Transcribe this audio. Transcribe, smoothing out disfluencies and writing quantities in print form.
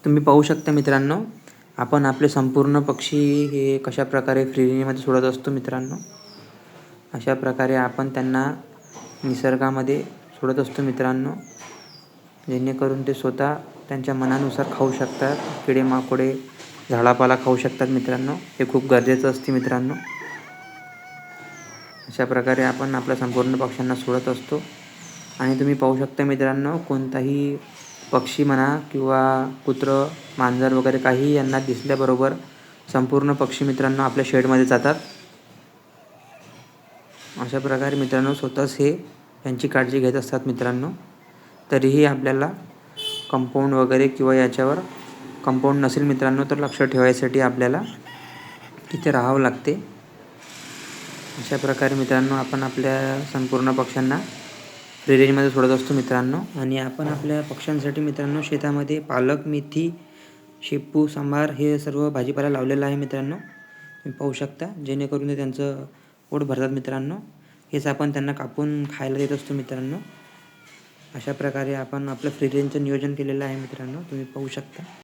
तुम्ही पाहू शकता मित्रांनो, आपण आपले संपूर्ण पक्षी हे कशाप्रकारे फ्री रेंजमध्ये सोडत असतो मित्रांनो. अशा प्रकारे आपण त्यांना निसर्गामध्ये सोडत असतो मित्रांनो, जेणेकरून ते स्वतः त्यांच्या मनानुसार खाऊ शकतात. किडे-माकोडे, झाडापाला खाऊ शकतात मित्रांनो. हे खूप गरजेचं असते मित्रांनो. अशा प्रकारे आपण आपल्या संपूर्ण पक्ष्यांना सोडत असतो. आणि तुम्ही पाहू शकता मित्रांनो, कोणताही पक्षी म्हणा किंवा कुत्रं, मांजर वगैरे काहीही यांना दिसल्याबरोबर संपूर्ण पक्षी मित्रांनो आपल्या शेडमध्ये जातात. अशा प्रकारे मित्रांनो स्वतःच हे यांची काळजी घेत असतात मित्रांनो. तरीही आपल्याला कंपाऊंड वगैरे किंवा याच्यावर कंपाऊंड नसेल मित्रांनो तर लक्ष ठेवायसाठी आपल्याला तिथे राहावं लागते. अशा प्रकारे मित्रांनो आपण आपल्या संपूर्ण पक्ष्यांना फ्री रेंजमध्ये सोडत असतो मित्रांनो. आणि आपण आपल्या पक्ष्यांसाठी मित्रांनो शेतामध्ये पालक, मेथी, शेपू, सांबार हे सर्व भाजीपाला लावलेला आहे मित्रांनो. तुम्ही पाहू शकता, जेणेकरून ते त्यांचं पोट भरतात मित्रांनो. हेच आपण त्यांना कापून खायला देत असतो मित्रांनो. अशा प्रकारे आपण आपलं फ्री रेंजचं नियोजन केलेलं आहे मित्रांनो, तुम्ही पाहू शकता.